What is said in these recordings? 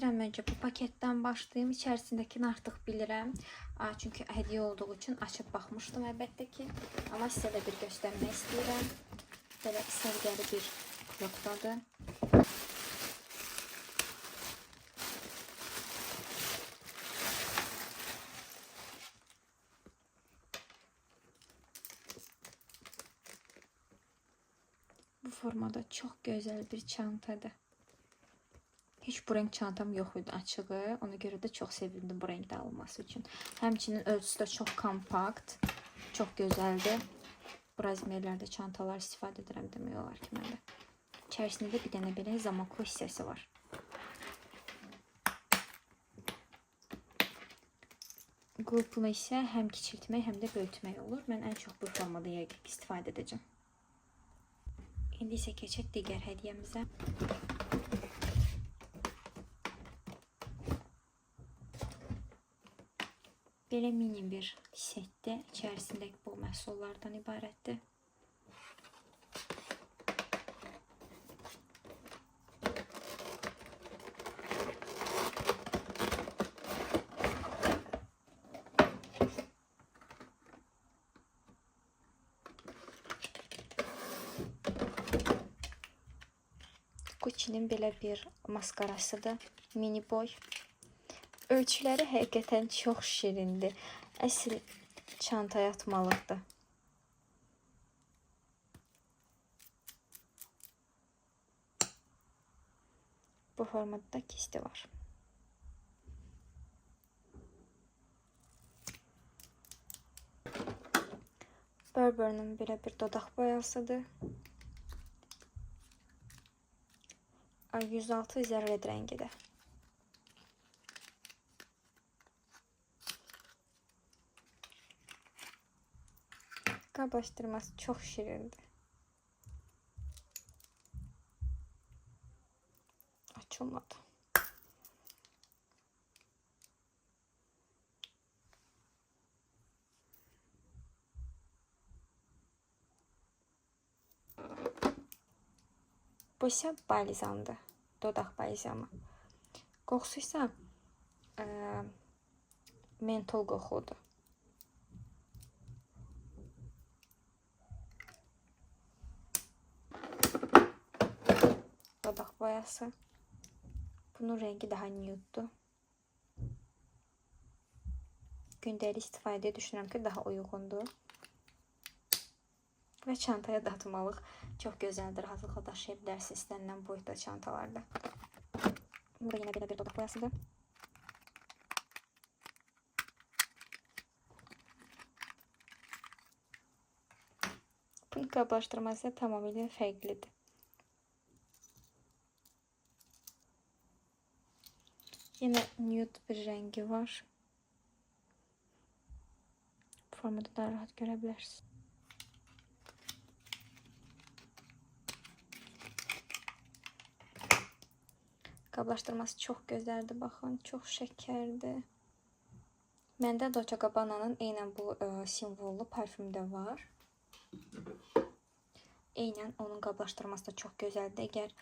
İstəyirəm öncə bu paketdən başlayayım. İçərisindəkini artıq bilirəm. Çünki hədiyyə olduğu üçün açıb baxmışdım əlbəttə ki. Amma sizə də bir göstərmək istəyirəm. Belə səliqəli bir blokdadır. Bu formada çox gözəl bir çantadır. Heç bu renk çantam yox idi açığı. Ona görə də çox sevindim bu renkdə alınması üçün. Həmçinin ölçüsü də çox kompakt, çox gözəldir. Bu razmerlərdə çantalar istifadə edirəm demək olar ki məndə. İçərisində də bir dənə belə zamaklı hissəsi var. Qulpla isə həm kiçiltmək, həm də böyütmək olur. Mən ən çox bu formada yəqin istifadə edəcəm. İndi isə keçək digər hədiyyəmizə. Belə mini bir setdə içərisindəki bu məhsullardan ibarətdir. Gucci'nin belə bir maskarasıdır, mini boy. Ölçüləri həqiqətən çox şirindir. Əsl çantaya atmalıqdır. Bu formada da kisti var. Burberry'nin belə bir dodaq boyasıdır. 106 zərrəd rəngidir. Qablaşdırması çox şirindir. Açılmadı. Bu isə balzamdır. Dodaq balzamı. Qoxusu isə mentol qoxudur. Dodaq boyası. Bunun rengi daha nude'dur. Gündəlik istifadəyə düşünürəm ki, daha uyğundur. Və çantaya da atmalıq. Çox gözəldir. Rahatlıqla daşıya bilərsiniz istənilən boyutda çantalarda. Bu da yenə belə bir dodaq boyasıdır. Bunun qablaşdırması tamamilə fərqlidir. Yine nude bir rengi var. Formada daha rahat görebilirsiniz. Qablaşdırması çox gözəldir. Baxın, çox şəkərdir. Məndə Dolce & Gabbana'nın eynən bu simvollu parfüm də var. Eynən onun qablaşdırması da çox gözəldir. Əgər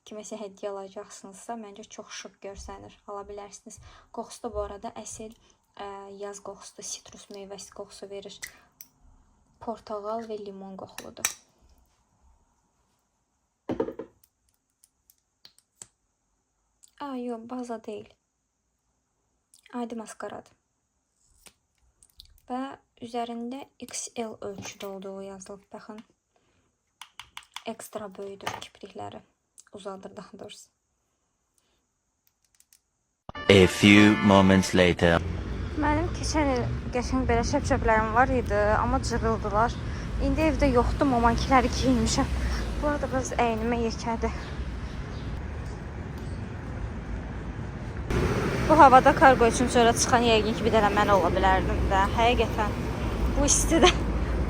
kiməsə hədiyyə alacaqsınızsa, məncə çox şıq görsənir. Ala bilərsiniz. Qoxusu da bu arada əsl yaz qoxusudur. Sitrus meyvəsi qoxusu verir. Portağal və limon qoxuludur. Yox, baza deyil. Adi maskaradır. Və üzərində XL ölçüdə olduğu yazılıb. Baxın. Ekstra böyüdür kiprikləri. Uzadır daha doğrusu. A few moments later. Mənim keçən il qəşəng belə şəpşəplərim var idi, amma cırıldılar. İndi evdə yoxdur, mamankiləri giyinmişəm. Bu arada biraz əynimə yekədir. Bu havada kargo üçün sonra çıxan yəqin ki bir dənə mən ola bilərdim də. Həqiqətən bu istidə.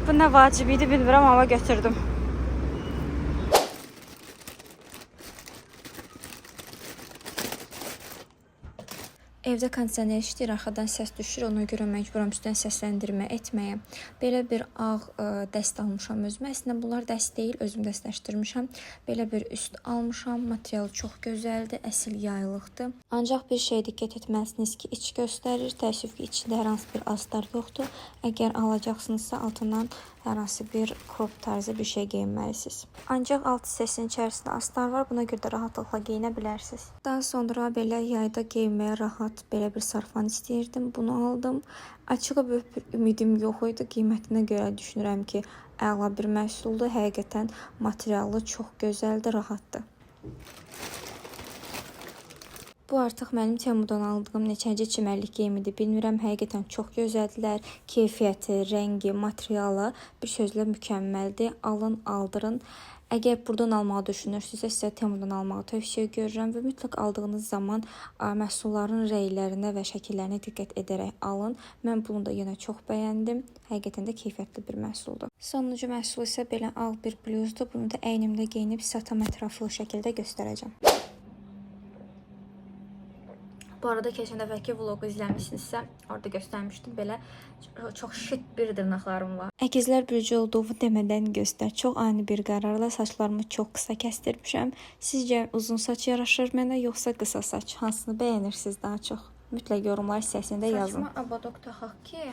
Bu nə vacib idi bilmirəm, amma götürdüm. Evdə kondisioner işləyir, arxadan səs düşür, ona görə məcburam üstdən səsləndirmə etməyə. Belə bir ağ dəst almışam özümə. Əslində bunlar dəst deyil, özüm dəstləşdirmişəm. Belə bir üst almışam. Materialı çox gözəldir, əsl yaylıqdır. Ancaq bir şey diqqət etməlisiniz ki, iç göstərir. Təəssüf ki, içində hər hansı bir astar yoxdur. Əgər alacaqsınızsa altından hər hansı bir crop tarzı bir şey geyinməlisiniz. Ancaq alt hissəsinin içərisində astar var. Buna görə də rahatlıqla geyinə bilərsiniz. Daha sonra belə yayda geyinməyə rahat belə bir sarfan istəyirdim. Bunu aldım. Açığa böyük bir ümidim yox idi. Qiymətinə görə düşünürəm ki, əla bir məhsuldur. Həqiqətən materialı çox gözəldir, rahatdır. Bu artıq mənim Temudan aldığım neçənci çimərlik geyimidir. Bilmirəm, həqiqətən çox gözəldirlər. Keyfiyyəti, rəngi, materialı bir sözlə mükəmməldir. Alın, aldırın. Əgər buradan almağı düşünürsünüzsə, sizə Temudan almağı tövsiyə görürəm və mütləq aldığınız zaman məhsulların rənglərinə və şəkillərinə diqqət edərək alın. Mən bunu da yenə çox bəyəndim. Həqiqətən də keyfiyyətli bir məhsuldur. Sonuncu məhsul isə belə ağ bir bluzdur. Bunu da əynimdə geyinib sizə tam ətraflı şəkildə göstərəcəm. Bu arada keçən dəfəki vlogu izləmişsinizsə, orada göstərmişdim belə çox şit bir dırnaqlarım var. Əkizlər bürcü olduğumu demədən göstər. Çox ani bir qərarla saçlarımı çox qısa kəsdirmişəm. Sizcə uzun saç yaraşır mənə yoxsa qısa saç? Hansını bəyənirsiniz daha çox? Mütləq yorumlar hissəsində yazın. Saçıma abadok taxaq ki,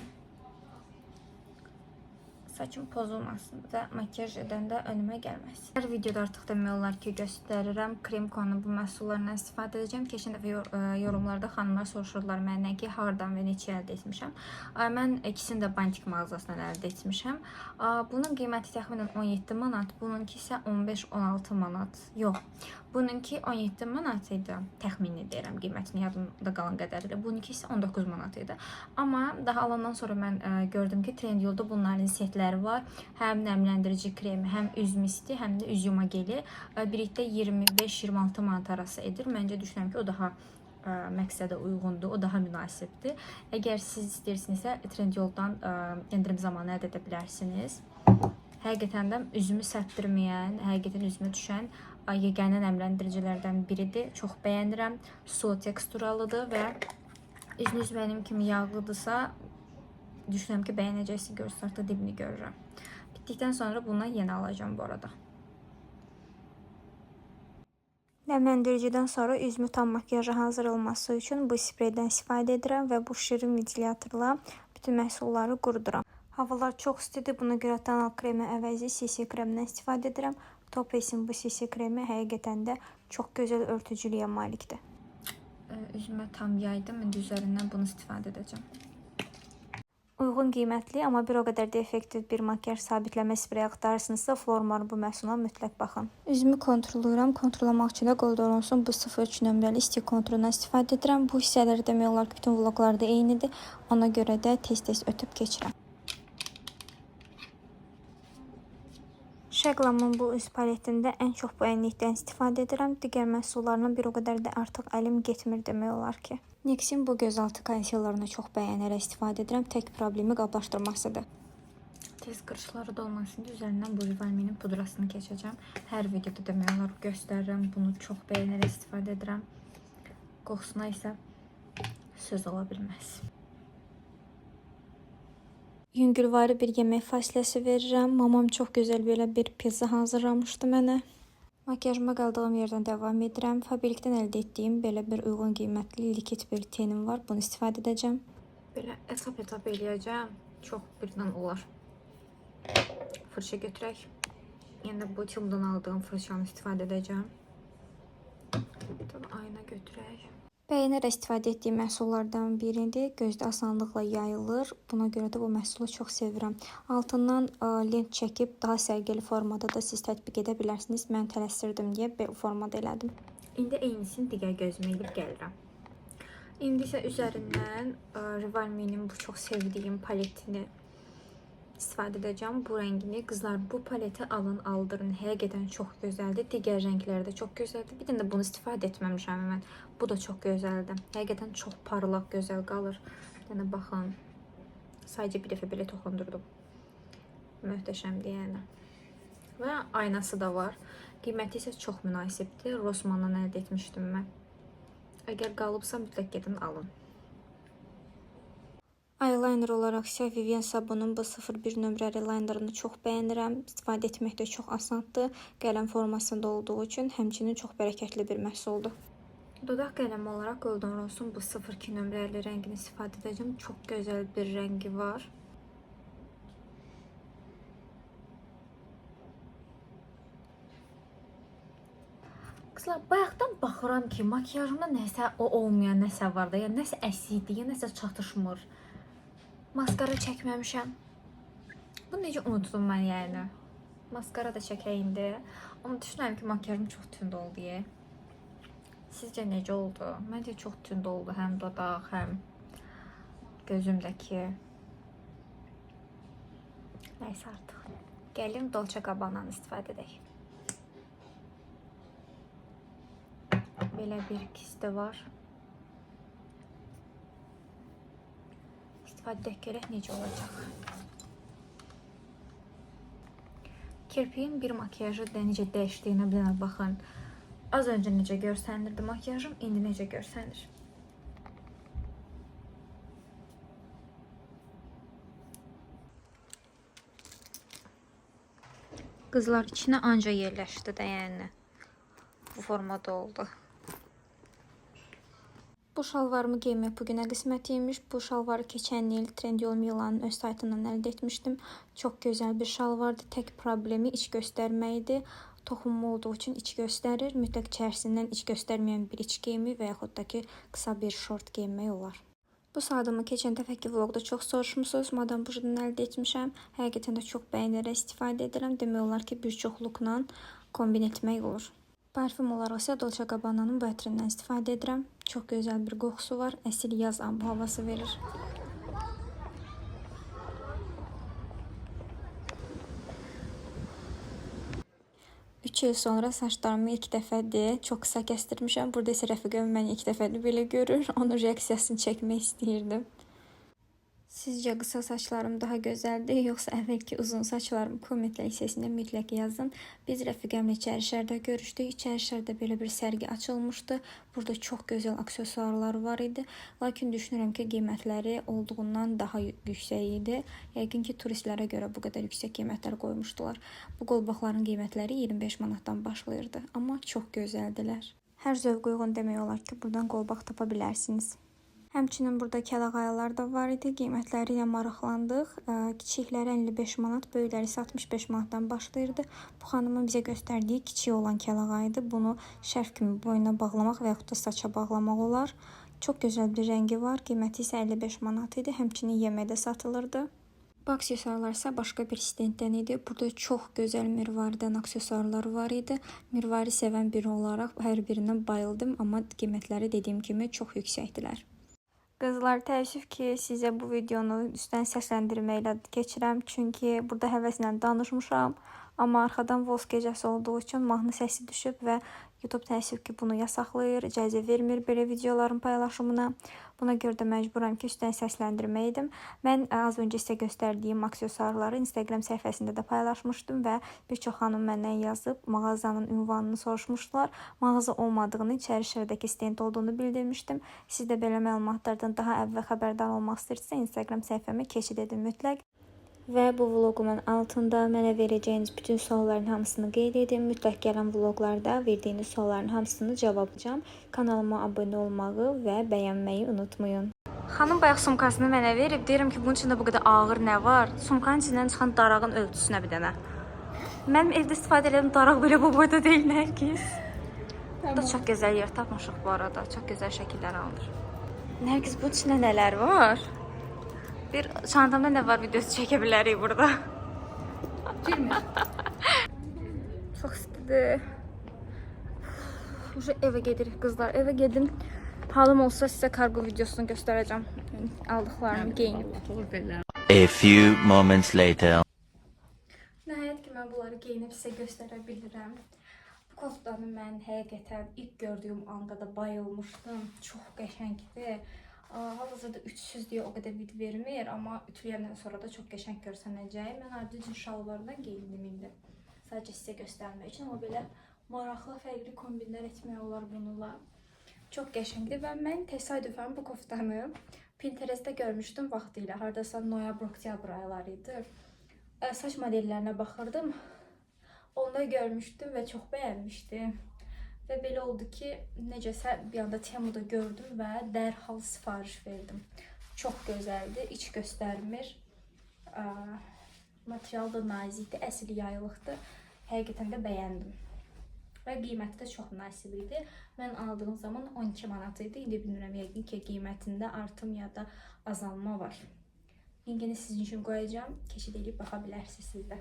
saçım pozulmasın və makyaj edəndə önümə gəlməsin. Hər videoda artıq demək olar ki, göstərirəm. Kremkonun bu məhsullarından istifadə edəcəm. Keçən dəfə yorumlarda xanımlar soruşurlar məndən ki, hardan və neçə əldə etmişəm. Mən ikisini də Bantik mağazasından əldə etmişəm. Bunun qiyməti təxminən 17 manat, bununki isə 15-16 manat. Yox, bununki 17 manat idi. Təxmini deyirəm, qiymətini yadımda qalan qədərilə. Bununki isə 19 manat idi. Amma daha alandan sonra mən gördüm ki, Trendyolda bunların setləri var. Həm nəmləndirici kremi, həm üz misti, həm də üz yuma geli. Birlikdə 25-26 manat arası edir. Məncə düşünürəm ki, o daha məqsədə uyğundur, o daha münasibdir. Əgər siz istəyirsinizsə, Trendyoldan endirim zamanı əldə edə bilərsiniz. Həqiqətən də üzümü sərtdirməyən, həqiqətən üzümə düşən yeganə nəmləndiricilərdən biridir. Çox bəyənirəm. Su teksturalıdır və üzünüz mənim kimi yağlıdırsa, düşünürəm ki, bəyənəcəksiniz, görsartda dibini görürəm. Bitdikdən sonra bundan yeni alacağım bu arada. Nəmləndiricidən sonra üzümü tam makyaja hazır olması üçün bu spreydən istifadə edirəm və bu şirin ventilatorla bütün məhsulları quruduram. Havalar çox istidir, buna görə tonal kremi əvəzi CC kremindən istifadə edirəm. Top Face'in bu CC kremi həqiqətən də çox gözəl örtücülüyə malikdir. Üzümə tam yaydım, indi üzərindən bunu istifadə edəcəm. Uyğun qiymətli, amma bir o qədər də effektiv bir makyaj sabitləmə spreyi axtarırsınızsa, Flormar'ın bu məhsuluna mütləq baxın. Üzümü kontrollayıram. Kontrollamaq üçün də Gold Orange'un bu 03 nömrəli istik kontrolundan istifadə edirəm. Bu hissələri demək olar ki, bütün vloglarda eynidir. Ona görə də tez-tez ötüb keçirəm. Şeglam'ın bu üz paletində ən çox bu ənlikdən istifadə edirəm. Digər məhsullarına bir o qədər də artıq əlim getmir demək olar ki. NYX'in bu gözaltı konsealerını çox bəyənərək istifadə edirəm. Tək problemi qablaşdırmasıdır. Tez qırışları da olmasın deyə üzərindən bu Rivalme'nin pudrasını keçəcəm. Hər videoda demək olar göstərirəm. Bunu çox bəyənərək istifadə edirəm. Qoxusuna isə söz ola bilməz. Yüngülvari bir yemək fasiləsi verirəm. Mamam çox gözəl belə bir pizza hazırlamışdı mənə. Makyajıma qaldığım yerdən davam edirəm. Fabrikdən əldə etdiyim belə bir uyğun qiymətli likit bir tenim var. Bunu istifadə edəcəm. Belə etap eləyəcəm. Çox birdən olar. Fırça götürək. Yəni bu Temudan aldığım fırçanı istifadə edəcəm. Ayna götürək. Bəyənərək istifadə etdiyim məhsullardan biridir. Gözdə asanlıqla yayılır. Buna görə də bu məhsulu çox sevirəm. Altından lent çəkib daha sərgili formada da siz tətbiq edə bilərsiniz. Mən tələsirdim deyə bu formada elədim. İndi eynisini digər gözümə elib gəlirəm. İndi isə üzərindən Rivalme'nin bu çox sevdiyim paletini istifadə edəcəm. Bu rəngini. Qızlar, bu paleti alın, aldırın. Həqiqətən çox gözəldir. Digər rəngləri də çox gözəldir. Bir də bunu istifadə etməmişəm mən. Bu da çox gözəldir. Həqiqətən çox parlaq, gözəl qalır. Yəni baxın. Sadəcə bir dəfə belə toxundurdum. Möhtəşəmdir yəni. Və aynası da var. Qiyməti isə çox münasibdir. Rossmanndan əldə etmişdim mən. Əgər qalıbsa mütləq gedin alın. Eyeliner olaraq isə Vivienne Sabonun bu 01 nömrəli eyelinerını çox bəyənirəm. İstifadə etmək də çox asandır. Qələm formasında olduğu üçün həmçinin çox bərəkətli bir məhsuldur. Dodaq qələmi olaraq Golden Rose'un bu 02 nömrəli rəngini istifadə edəcəm. Çox gözəl bir rəngi var. Qızlar, bayaqdan baxıram ki, makiyajımda nəsə o olmayan nəsə var da, yəni nəsə əsikdir, ya nəsə çatışmır. Maskara çəkməmişəm. Bunu necə unutdum mən yəni. Maskara da çəkəyindi. Amma düşünürəm ki, makiyajım çox tünd oldu. Sizcə necə oldu? Məncə çox tünd oldu. Həm dodaq, həm gözümdəki. Nəysə artıq. Gəlin Dolce Gabbana'nı istifadə edək. Belə bir kisti var. İstifadə edək necə olacaq. Kirpiyin bir makiyajı necə dəyişdiyinə bir baxın. Az öncə necə görsənirdi makiyajım, indi necə görsənir. Qızlar, içinə anca yerləşdi də yəni. Bu formada oldu. Bu şalvarımı geymək bugünə qismətiymiş. Bu şalvarı keçən il Trendyol Milan'ın öz saytından əldə etmişdim. Çox gözəl bir şalvardı. Tək problemi iç göstərməkdir. Toxunma olduğu üçün iç göstərir. Mütləq içərisindən iç göstərməyən bir iç geyimi və yaxud da ki, qısa bir şort geyinmək olar. Bu saatımı keçən dəfəki vlogda çox soruşmusunuz. Madame Bouche'dan əldə etmişəm. Həqiqətən də çox bəyənərək istifadə edirəm. Demək olar ki, bir çox lookla kombin etmək olur. Parfüm olaraq isə Dolce Gabbana'nın bu ətrindən istifadə edirəm. Çox gözəl bir qoxusu var. Əsil yaz ambu havası verir. Üç il sonra saçlarımı ilk dəfədir çox qısa kəstirmişəm. Burada isə rəfiqəm məni ilk dəfədir belə görür. Onun reaksiyasını çəkmək istəyirdim. Sizcə qısa saçlarım daha gözəldir, yoxsa əvvəlki uzun saçlarım? Kommentlər hissəsində mütləq yazın. Biz rəfiqəmlə İçərişəhərdə görüşdük. İçərişəhərdə belə bir sərgi açılmışdı. Burada çox gözəl aksesuarlar var idi. Lakin düşünürəm ki, qiymətləri olduğundan daha yüksək idi. Yəqin ki, turistlərə görə bu qədər yüksək qiymətlər qoymuşdular. Bu qolbaqların qiymətləri 25 manatdan başlayırdı. Amma çox gözəldilər. Hər zövq uyğun demək olar ki, buradan qolbaq tapa bilərsiniz. Həmçinin burada kəlağayalar da var idi. Qiymətləri ilə maraqlandıq. Kiçikləri 55 manat, böyükləri isə 65 manatdan başlayırdı. Bu xanımın bizə göstərdiyi kiçik olan kəlağaydı. Bunu şərf kimi boyuna bağlamaq və yaxud da saça bağlamaq olar. Çox gözəl bir rəngi var. Qiyməti isə 55 manat idi. Həmçinin yeməkdə satılırdı. Bu aksesuarlar isə başqa bir stenddən idi. Burada çox gözəl mirvaridən aksesuarlar var idi. Mirvari sevən biri olaraq hər birindən bayıldım. Amma qiymətləri dediyim kimi çox yüksəkdilər. Qızlar, təəssüf ki, sizə bu videonu üstdən səsləndirməklə keçirəm. Çünki burada həvəslə danışmışam. Amma arxadan voz gecəsi olduğu üçün mahnı səsi düşüb və YouTube təəssüf ki, bunu yasaqlayır, icazə vermir belə videoların paylaşımına. Buna görə də məcburam ki, üstdən səsləndirməydim. Mən az öncə sizə göstərdiyim aksesuarları Instagram səhifəsində də paylaşmışdım və bir çox xanım məndən yazıb mağazanın ünvanını soruşmuşdular. Mağaza olmadığını, İçərişəhərdəki stend olduğunu bildirmişdim. Siz də belə məlumatlardan daha əvvəl xəbərdar olmaq istəyirsə, Instagram səhifəmə keçid edin mütləq. Və bu vlogumun altında mənə verəcəyiniz bütün sualların hamısını qeyd edin. Mütləq gələn vloqlarda verdiyiniz sualların hamısını cavablayacağam. Kanalıma abunə olmağı və bəyənməyi unutmayın. Xanım bayaq sumkasını mənə verib. Deyirəm ki, bunun içində bu qədər ağır nə var? Sumkanın içindən çıxan darağın ölçüsünə bir dənə. Mənim evdə istifadə edən daraq belə bu boyda deyil, Nərgiz. Burada çox gözəl yer tapmışıq bu arada. Çox gözəl şəkillər alınır. Nərgiz, bunun içində nələr var? Bir çantamda nə var videosu çəkə bilərik burada. Girmir. Çox istidir. Evə gedirik qızlar. Evə gedim. Halım olsa sizə kargo videosunu göstərəcəm. Aldıqlarımı geyinib. A few moments later. Nəhayət ki, mən bunları geyinib sizə göstərə bilirəm. Bu koftanı mən həqiqətən ilk gördüyüm anda da bayılmışdım. Çox qəşəngdir. Hal-hazırda ütüsüz deyə o qədər vid vermir, amma ütüləyəndən sonra da çox qəşəng görsənəcək. Mən ayrıca şalvardan geyindim indi. Sadəcə sizə göstərmək üçün, amma belə maraqlı, fərqli kombinlər etmək olar bununla. Çox qəşəngdir və mən təsadüfən bu koftanı Pinterest'te görmüşdüm vaxtilə. Hardasa noyabr-oktyabr ayları idi. Saç modellerine baxırdım. Onda görmüşdüm və çox bəyənmişdim. Və belə oldu ki, necəsə bir anda Temu'da gördüm və dərhal sifariş verdim. Çox gözəldir, iç göstərmir. Material da nazikdir, əsl yaylıqdır. Həqiqətən də bəyəndim. Və qiyməti də çox münasib idi. Mən aldığım zaman 12 manat idi. İndi bilmirəm yəqin ki, qiymətində artım ya da azalma var. Linkini sizin üçün qoyacağım. Keçid edib baxa bilərsiniz siz də.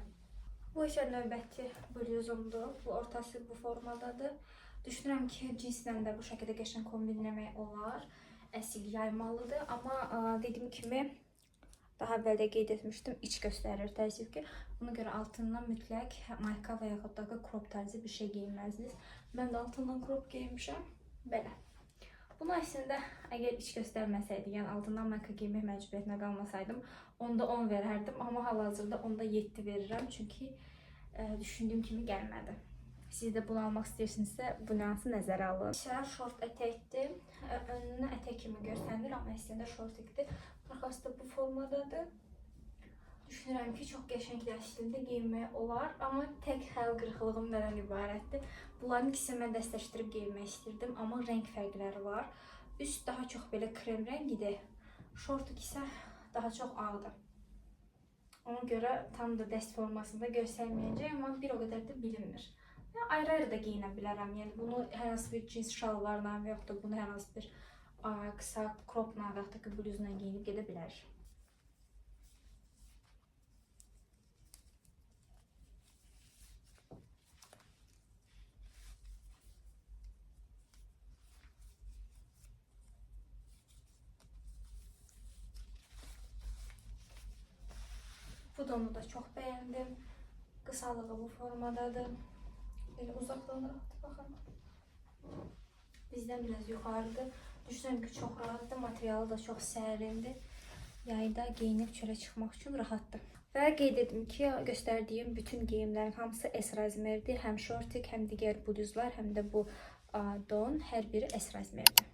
Bu isə növbəti bluzumdur. Bu ortası bu formadadır. Düşünürəm ki, cinslə də bu şəkildə qəşəng kombinləmək olar. Əsil yaymalıdır. Amma dediyim kimi, daha əvvəl də qeyd etmişdim, iç göstərir təəssüf ki. Buna görə altından mütləq mayka və yaxud da crop tarzı bir şey geyinməlisiniz. Mən də altından crop geyinmişəm. Belə. Bunu əslində əgər iç göstərməsəydi, yəni altından mayka geymək məcburiyyətinə qalmasaydım, onda 10 verərdim. Amma hal-hazırda onda 7 verirəm. Çünki düşündüyüm kimi gəlmədi. Siz də bunu almaq istəyirsinizsə, bu nüansı nəzərə alın. Şort ətəkdir. Önünə ətək kimi görsənir, amma əslində şort ətəkdir. Arxası da bu formadadır. Düşünürəm ki, çox qəşəng əslində geyinmək olar, amma tək xəyal qırıqlığım nədən ibarətdir. Bunların ikisini mən dəstləşdirib geyinmək istirdim, amma rəng fərqləri var. Üst daha çox belə krem rəngidir. Şortuk isə daha çox ağdır. Ona görə tam da dəst formasında göstərməyəcək, amma bir o qədər də bilinmir. Ayrı-ayrı da geyinə bilərəm. Yəni bunu hər hansı bir cins şalvarla və yaxud da bunu hər hansı bir qısa cropla və yaxud da bluzla geyinib gedə bilər. Bu donu da çox bəyəndim. Qısalığı bu formadadır. Elə uzaqdan rahatdır, baxın. Bizdən biraz yuxarıdır. Düşünürəm ki, çox rahatdır. Materialı da çox sərindir. Yayda geyinib çölə çıxmaq üçün rahatdır. Və qeyd edim ki, göstərdiyim bütün geyimlərin hamısı S razmerdir. Həm şortik, həm digər bluzlar, həm də bu don hər biri S razmerdir.